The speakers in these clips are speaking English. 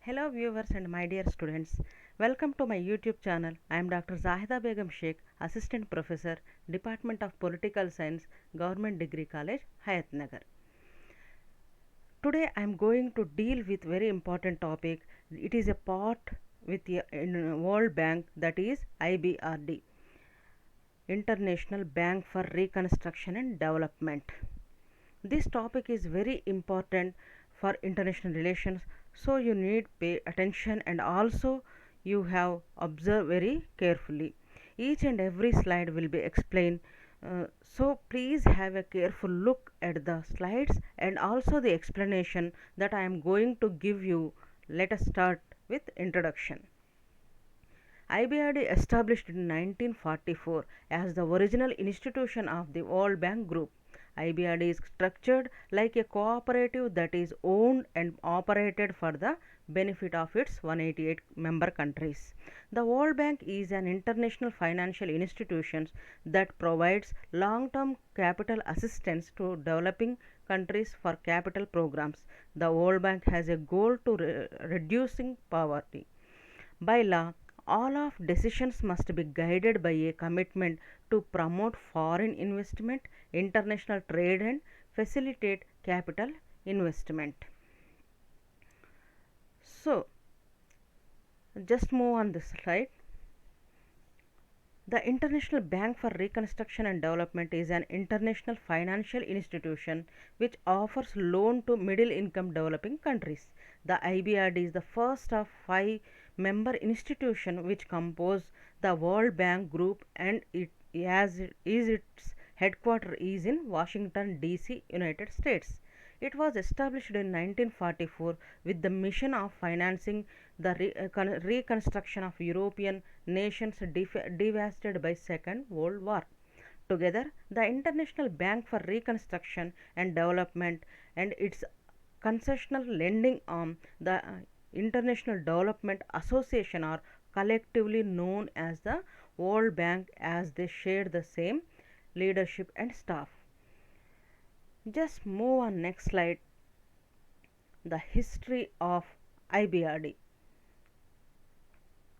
Hello viewers and my dear students. Welcome to my YouTube channel. I am Dr. Zahida Begum Sheikh, Assistant Professor, Department of Political Science, Government Degree College, Hayatnagar. Today I am going to deal with very important topic. It is a part with the World Bank, that is IBRD, International Bank for Reconstruction and Development. This topic is very important for international relations, so you need pay attention and also you have observe very carefully. Each and every slide will be explained, so please have a careful look at the slides and also the explanation that I am going to give you. Let us start with introduction. IBRD established in 1944 as the original institution of the World Bank Group. IBRD is structured like a cooperative that is owned and operated for the benefit of its 188 member countries. The World Bank is an international financial institution that provides long-term capital assistance to developing countries for capital programs. The World Bank has a goal to reducing poverty. By law, all of decisions must be guided by a commitment to promote foreign investment, international trade and facilitate capital investment. So, just move on this slide. The International Bank for Reconstruction and Development is an international financial institution which offers loan to middle income developing countries. The IBRD is the first of 5 member institutions which compose the World Bank Group, and its headquarters is in Washington DC, United States. It was established in 1944 with the mission of financing the reconstruction of European nations devastated by Second World War. Together, the International Bank for Reconstruction and Development and its concessional lending arm, the International Development Association, are collectively known as the World Bank, as they share the same leadership and staff. Just move on next slide. The history of IBRD.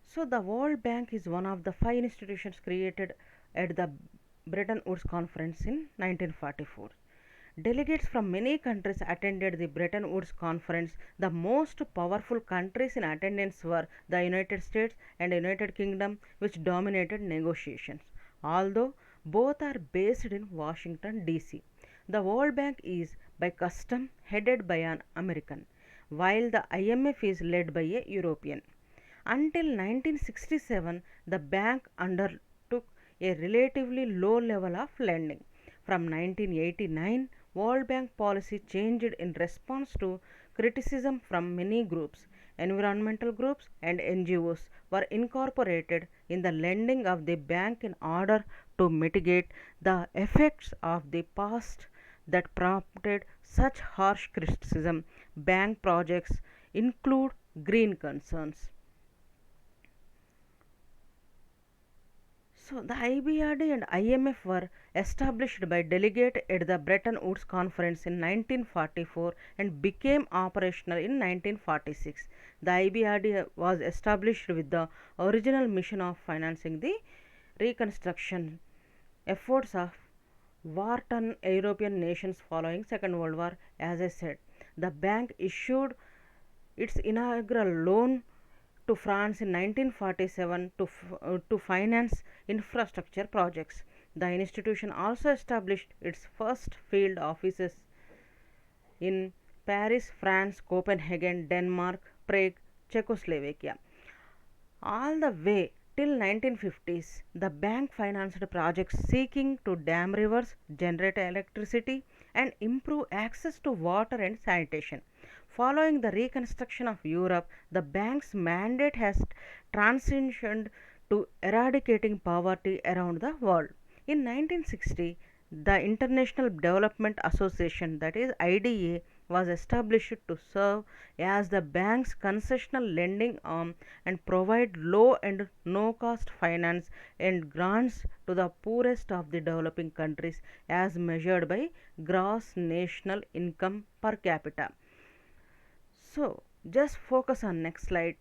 So the World Bank is one of the 5 institutions created at the Bretton Woods Conference in 1944. Delegates from many countries attended the Bretton Woods Conference. The most powerful countries in attendance were the United States and United Kingdom, which dominated negotiations. Although both are based in Washington DC, the World Bank is by custom headed by an American, while the IMF is led by a European. Until 1967, the bank undertook a relatively low level of lending. From 1989, World Bank policy changed in response to criticism from many groups. Environmental groups and NGOs were incorporated in the lending of the bank in order to mitigate the effects of the past that prompted such harsh criticism. Bank projects include green concerns. So the IBRD and IMF were established by delegates at the Bretton Woods Conference in 1944 and became operational in 1946. The IBRD was established with the original mission of financing the reconstruction efforts of war-torn European nations following Second World War. As I said, the bank issued its inaugural loan to France in 1947 to finance infrastructure projects. The institution also established its first field offices in Paris, France, Copenhagen, Denmark, Prague, Czechoslovakia. All the way till 1950s, the bank financed projects seeking to dam rivers, generate electricity, and improve access to water and sanitation. Following the reconstruction of Europe, the bank's mandate has transitioned to eradicating poverty around the world. In 1960, the International Development Association, that is IDA, was established to serve as the bank's concessional lending arm and provide low and no cost finance and grants to the poorest of the developing countries as measured by gross national income per capita. So, Just focus on next slide.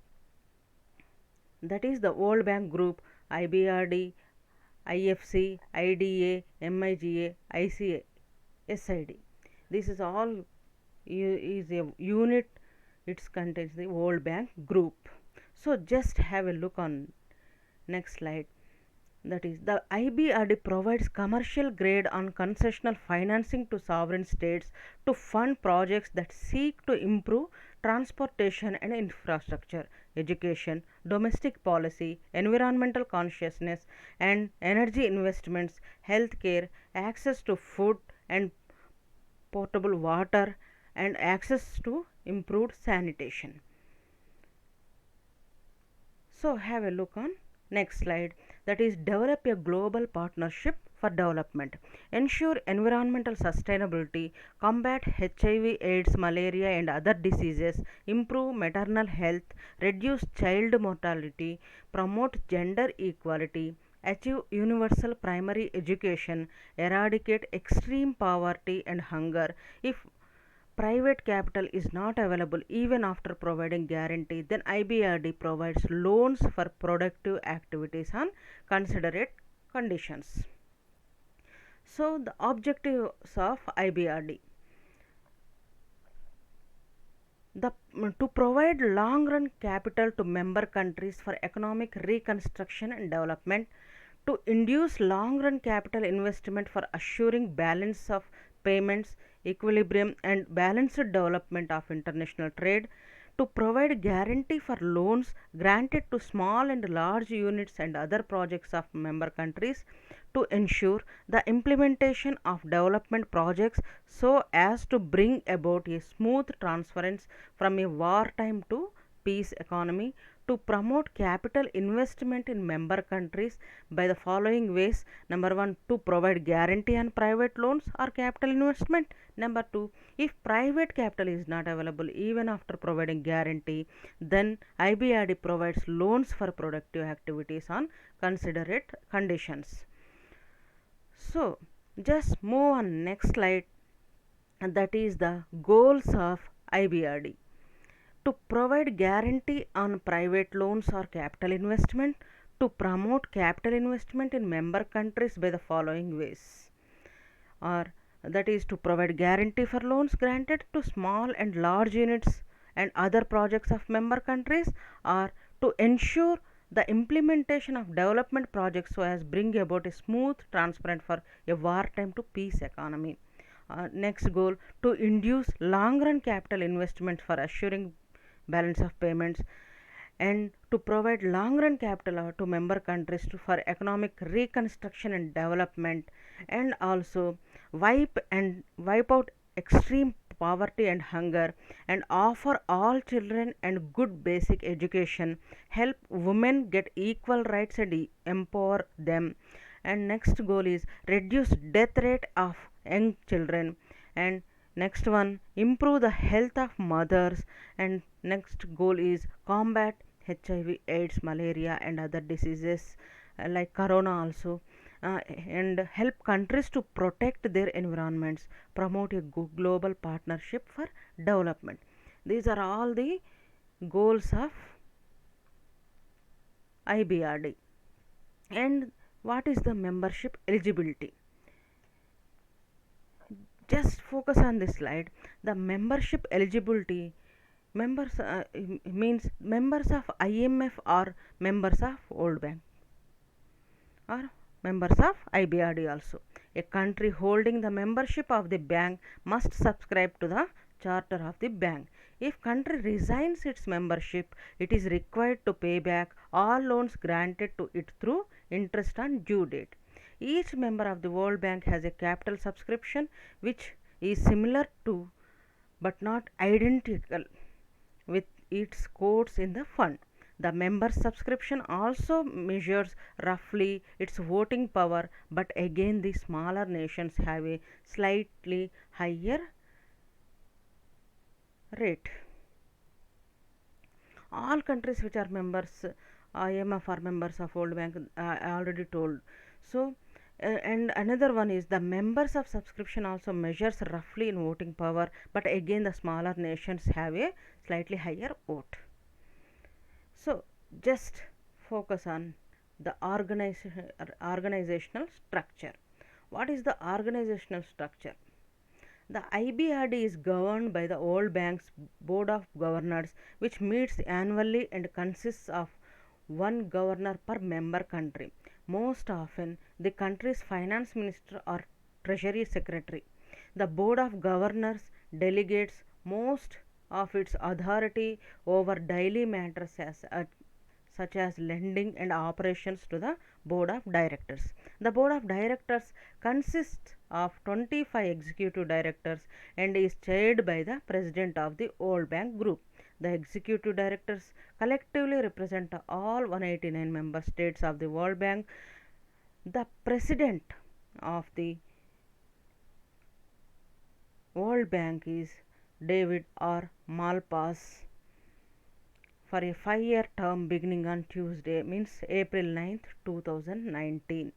That is the World Bank Group, IBRD, IFC, IDA, MIGA, ICA, SID. This is all is a unit. It contains the World Bank Group. So just have a look on next slide. That is, the IBRD provides commercial grade on concessional financing to sovereign states to fund projects that seek to improve transportation and infrastructure, education, domestic policy, environmental consciousness, and energy investments, healthcare, access to food and potable water, and access to improved sanitation. So have a look on next slide. That is, develop a global partnership for development, ensure environmental sustainability, combat HIV, AIDS, malaria and other diseases, improve maternal health, reduce child mortality, promote gender equality, achieve universal primary education, eradicate extreme poverty and hunger. If private capital is not available even after providing guarantee, then IBRD provides loans for productive activities on considerate conditions. So the objectives of IBRD: the, to provide long run capital to member countries for economic reconstruction and development, to induce long run capital investment for assuring balance of payments, equilibrium and balanced development of international trade, to provide guarantee for loans granted to small and large units and other projects of member countries, to ensure the implementation of development projects so as to bring about a smooth transference from a wartime to peace economy, to promote capital investment in member countries by the following ways: number 1, to provide guarantee on private loans or capital investment; number 2, if private capital is not available even after providing guarantee, then IBRD provides loans for productive activities on considerate conditions. So just move on next slide, and that is the goals of IBRD: to provide guarantee on private loans or capital investment, to promote capital investment in member countries by the following ways, or that is, to provide guarantee for loans granted to small and large units and other projects of member countries, or to ensure the implementation of development projects so as bring about a smooth transparent for a wartime to peace economy. Next goal: to induce long run capital investment for assuring balance of payments, and to provide long run capital to member countries for economic reconstruction and development, and also wipe out extreme poverty and hunger, and offer all children and good basic education, help women get equal rights and empower them. And next goal is reduce death rate of young children, and next one, improve the health of mothers, and next goal is combat HIV, AIDS, malaria and other diseases like corona also, and help countries to protect their environments, promote a global partnership for development. These are all the goals of IBRD. And what is the membership eligibility? Just focus on this slide. The membership eligibility: members means members of IMF or members of World Bank or members of IBRD also. A country holding the membership of the bank must subscribe to the charter of the bank. If country resigns its membership, it is required to pay back all loans granted to it through interest on due date. Each member of the World Bank has a capital subscription which is similar to but not identical with its quotes in the fund. The member subscription also measures roughly its voting power, but again the smaller nations have a slightly higher rate. All countries which are members IMF are members of World Bank, I already told. So and another one is the members of subscription also measures roughly in voting power, but again the smaller nations have a slightly higher vote. So just focus on the organizational structure. What is the organizational structure? The IBRD is governed by the World Bank's Board of Governors, which meets annually and consists of one governor per member country. Most often, the country's finance minister or treasury secretary. The Board of Governors delegates most of its authority over daily matters such as lending and operations to the board of directors. The board of directors consists of 25 executive directors and is chaired by the president of the World Bank Group. The executive directors collectively represent all 189 member states of the World Bank. The president of the World Bank is David R. Malpass for a 5-year term beginning on Tuesday, means April 9th, 2019.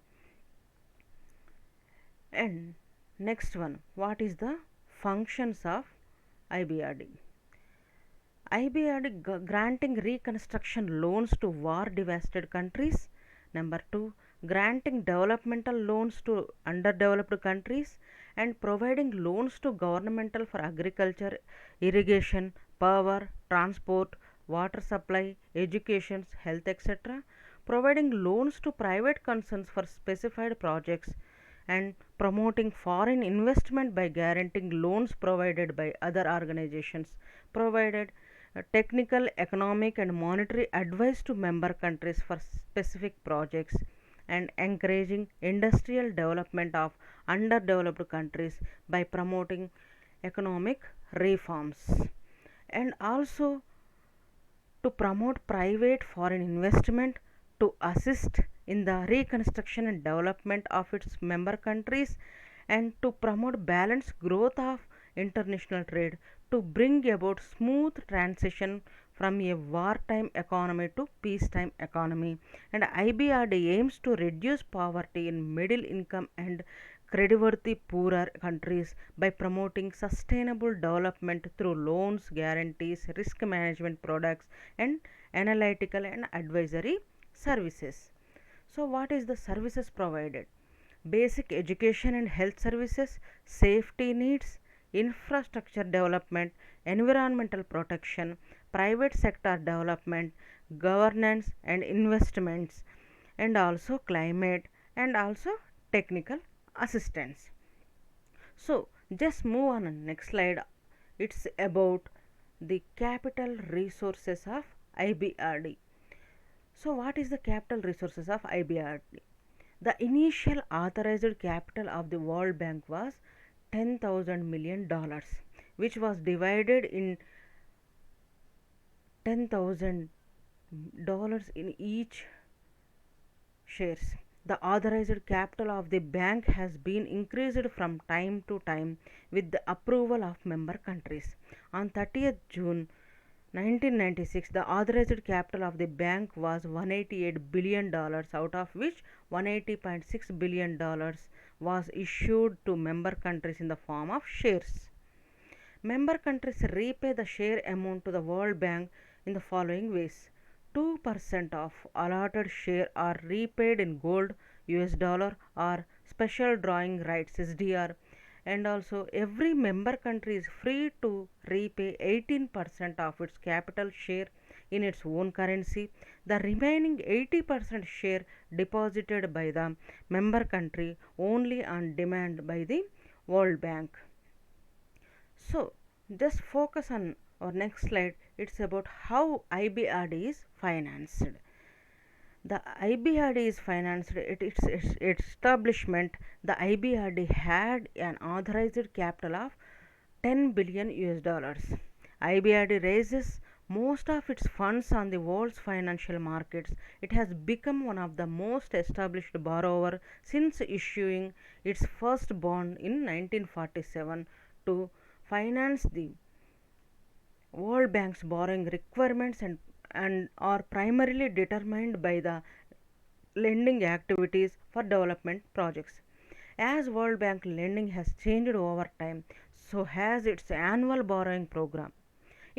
And next one, what is the functions of IBRD? IBRD granting reconstruction loans to war devastated countries. Number 2, granting developmental loans to underdeveloped countries and providing loans to governmental for agriculture, irrigation, power, transport, water supply, education, health, etc. Providing loans to private concerns for specified projects and promoting foreign investment by guaranteeing loans provided by other organizations. Provided technical, economic, and monetary advice to member countries for specific projects and encouraging industrial development of underdeveloped countries by promoting economic reforms, and also to promote private foreign investment to assist in the reconstruction and development of its member countries and to promote balanced growth of international trade to bring about smooth transition from a wartime economy to peacetime economy. And IBRD aims to reduce poverty in middle income and creditworthy poorer countries by promoting sustainable development through loans, guarantees, risk management products, and analytical and advisory services. So, what is the services provided? Basic education and health services, safety needs, infrastructure development, environmental protection, private sector development, governance and investments, and also climate, and also technical assistance. So just move on next slide. It's about the capital resources of IBRD. So what is the capital resources of IBRD? The initial authorized capital of the World Bank was $10,000 million, which was divided in $10,000 in each shares. The authorized capital of the bank has been increased from time to time with the approval of member countries. On 30th June 1996, the authorized capital of the bank was $188 billion, out of which $180.6 billion was issued to member countries in the form of shares. Member countries repay the share amount to the World Bank in the following ways: 2% of allotted share are repaid in gold, US dollar, or special drawing rights SDR, and also every member country is free to repay 18% of its capital share in its own currency. The remaining 80% share deposited by the member country only on demand by the World Bank. So just focus on our next slide. It's about how IBRD is financed. The IBRD is financed at its establishment. The IBRD had an authorized capital of 10 billion US dollars. IBRD raises most of its funds on the world's financial markets. It has become one of the most established borrower since issuing its first bond in 1947 to finance the World Bank's borrowing requirements and are primarily determined by the lending activities for development projects. As World Bank lending has changed over time, so has its annual borrowing program.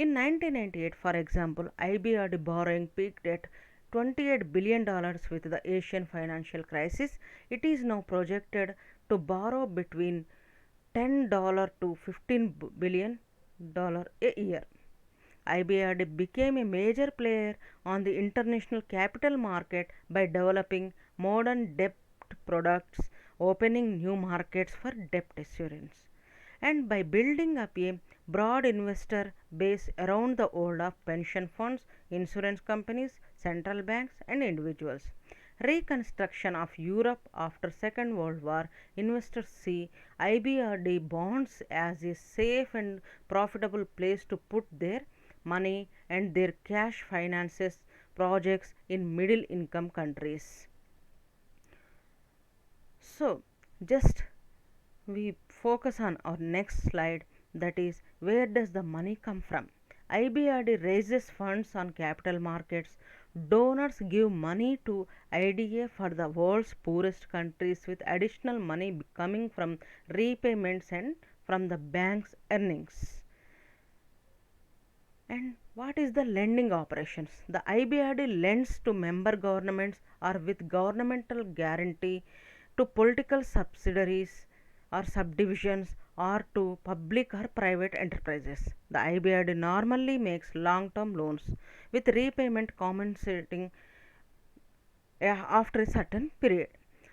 In 1998, for example, IBRD borrowing peaked at $28 billion with the Asian financial crisis. It is now projected to borrow between $10 to $15 billion a year. IBRD became a major player on the international capital market by developing modern debt products, opening new markets for debt issuance, and by building up a broad investor base around the world of pension funds, insurance companies, central banks, and individuals. Reconstruction of Europe after Second World War, investors see IBRD bonds as a safe and profitable place to put their money and their cash finances projects in middle income countries. So, just we focus on our next slide, that is, where does the money come from? IBRD raises funds on capital markets. Donors give money to IDA for the world's poorest countries, with additional money coming from repayments and from the bank's earnings. And what is the lending operations? The IBRD lends to member governments or with governmental guarantee, to political subsidiaries or subdivisions, or to public or private enterprises. The IBRD normally makes long term loans with repayment commencing after a certain period.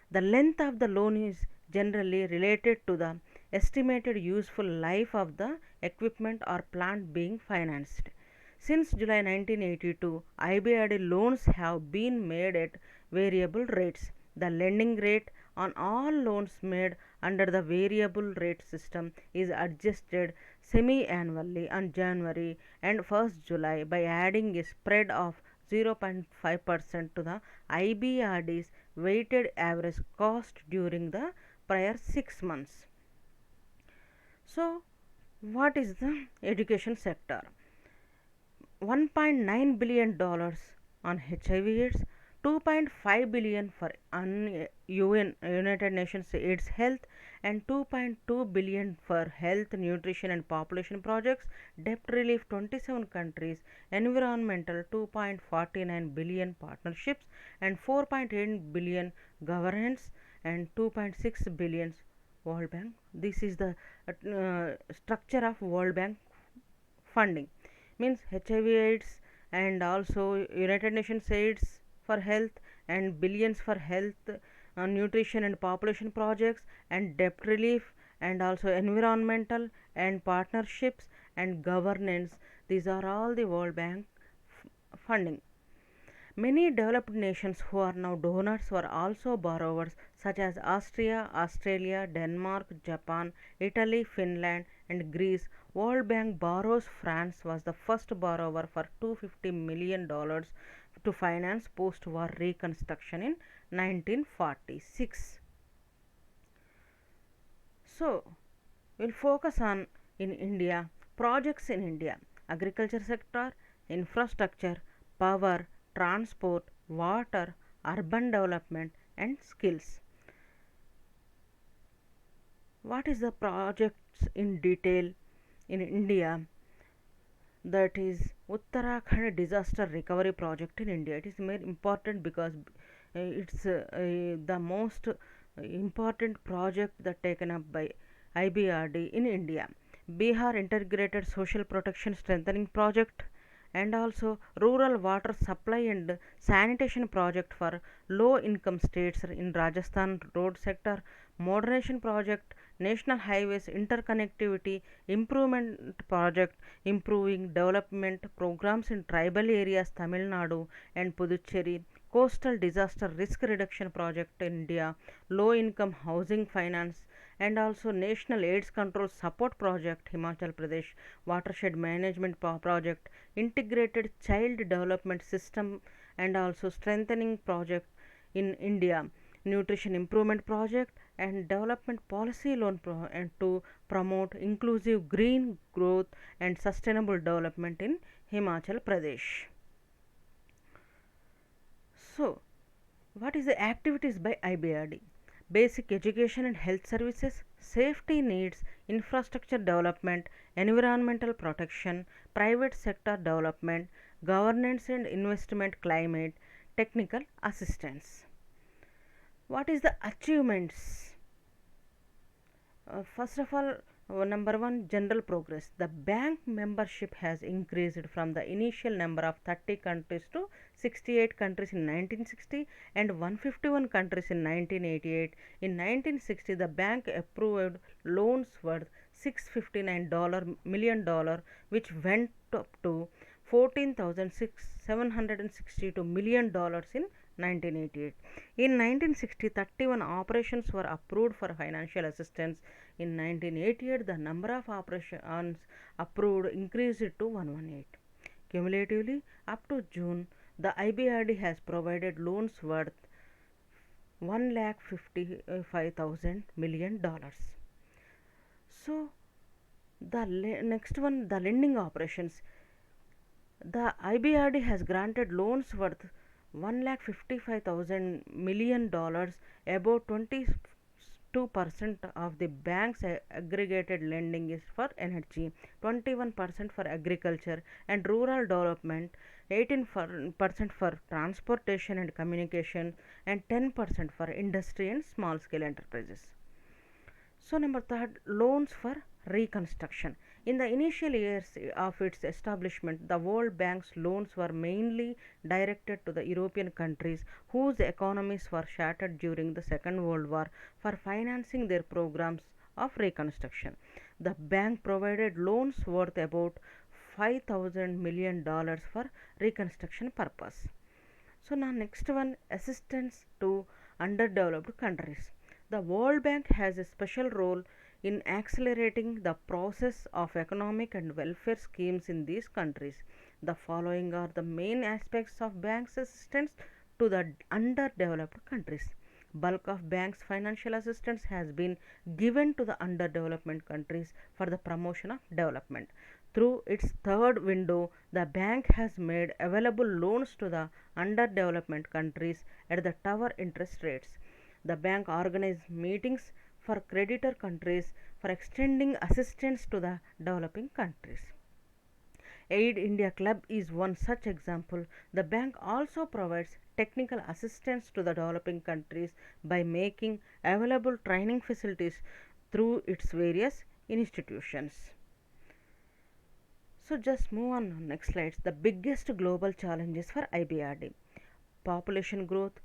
The length of the loan is generally related to the estimated useful life of the equipment or plant being financed. Since July 1982, IBRD loans have been made at variable rates. The lending rate on all loans made under the variable rate system is adjusted semi-annually on January and 1st July by adding a spread of 0.5% to the IBRD's weighted average cost during the prior 6 months. So, what is the education sector? $1.9 billion on HIV/AIDS, 2.5 billion for United Nations AIDS Health, and 2.2 billion for health, nutrition, and population projects. Debt relief 27 countries, environmental 2.49 billion partnerships, and 4.8 billion governance, and 2.6 billion World Bank. This is the structure of World Bank funding. Means HIV/AIDS and also United Nations AIDS for health, and billions for health, nutrition and population projects, and debt relief, and also environmental and partnerships and governance. These are all the World Bank funding. Many developed nations who are now donors were also borrowers, such as Austria, Australia, Denmark, Japan, Italy, Finland, and Greece. World Bank borrows. France was the first borrower for $250 million to finance post-war reconstruction in 1946. So, we'll focus on in India, projects in India, agriculture sector, infrastructure, power, transport, water, urban development, and skills. What is the projects in detail in India? That is Uttarakhand disaster recovery project in India. It is very important because it's the most important project that taken up by IBRD in India. Bihar integrated social protection strengthening project, and also rural water supply and sanitation project for low income states in Rajasthan road sector, modernization project, national highways interconnectivity improvement project, improving development programs in tribal areas Tamil Nadu and Puducherry, coastal disaster risk reduction project in India, low income housing finance, and also national AIDS control support project Himachal Pradesh, watershed management project, integrated child development system, and also strengthening project in India, nutrition improvement project, and development policy loan and to promote inclusive green growth and sustainable development in Himachal Pradesh. So, what is the activities by IBRD? Basic education and health services, safety needs, infrastructure development, environmental protection, private sector development, governance and investment climate, technical assistance. What is the achievements? First of all, number one, general progress. The bank membership has increased from the initial number of 30 countries to 68 countries in 1960 and 151 countries in 1988. In 1960, the bank approved loans worth $659 million, which went up to $14,762 million in 1988. In 1960, 31 operations were approved for financial assistance. In 1988, the number of operations approved increased to 118. Cumulatively, up to June, the IBRD has provided loans worth $1,55,000 million. So, the next one, the lending operations. The IBRD has granted loans worth $1,55,000 million, about 22% of the bank's aggregated lending is for energy, 21% for agriculture and rural development, 18% for transportation and communication, and 10% for industry and small scale enterprises. So, number third, loans for reconstruction. In the initial years of its establishment, the World Bank's loans were mainly directed to the European countries whose economies were shattered during the Second World War for financing their programs of reconstruction. The bank provided loans worth about $5,000 million for reconstruction purpose. So now next one, assistance to underdeveloped countries. The World Bank has a special role in accelerating the process of economic and welfare schemes in these countries. The following are the main aspects of bank's assistance to the underdeveloped countries. Bulk of bank's financial assistance has been given to the underdeveloped countries for the promotion of development. Through its third window, the bank has made available loans to the underdeveloped countries at the tower interest rates. The bank organized meetings for creditor countries for extending assistance to the developing countries. Aid India Club is one such example. The bank also provides technical assistance to the developing countries by making available training facilities through its various institutions. So just move on next slides. The biggest global challenges for IBRD: population growth,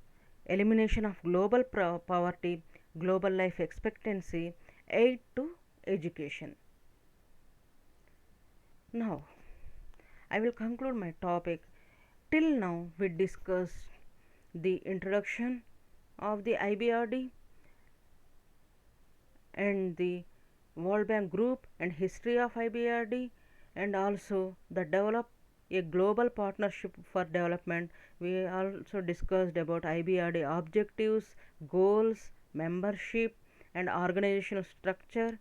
elimination of global poverty, global life expectancy, aid to education. Now, I will conclude my topic. Till now, we discussed the introduction of the IBRD and the World Bank Group and history of IBRD, and also the develop a global partnership for development. We also discussed about IBRD objectives, goals, membership and organizational structure,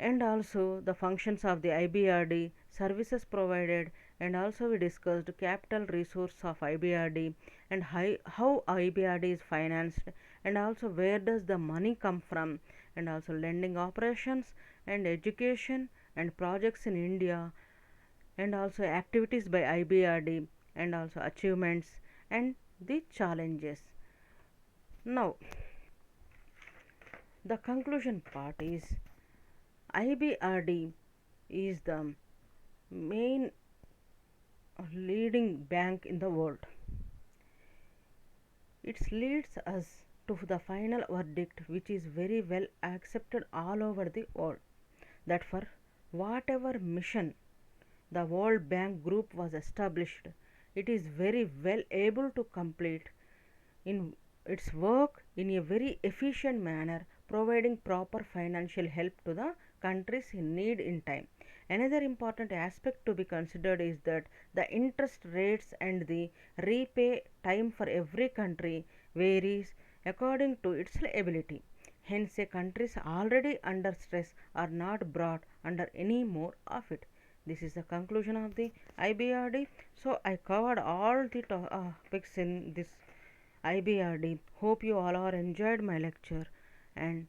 and also the functions of the IBRD, services provided, and also we discussed capital resource of IBRD and how IBRD is financed, and also where does the money come from, and also lending operations and education and projects in India, and also activities by IBRD, and also achievements and the challenges. Now, the conclusion part is IBRD is the main leading bank in the world. It leads us to the final verdict, which is very well accepted all over the world, that for whatever mission the World Bank Group was established, it is very well able to complete in its work in a very efficient manner, providing proper financial help to the countries in need in time. Another important aspect to be considered is that the interest rates and the repay time for every country varies according to its ability. Hence, a countries already under stress are not brought under any more of it. This is the conclusion of the IBRD. So, I covered all the topics in this IBRD. Hope you all are enjoyed my lecture, and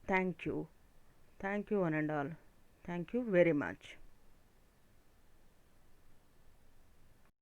Thank you. Thank you, one and all. Thank you very much.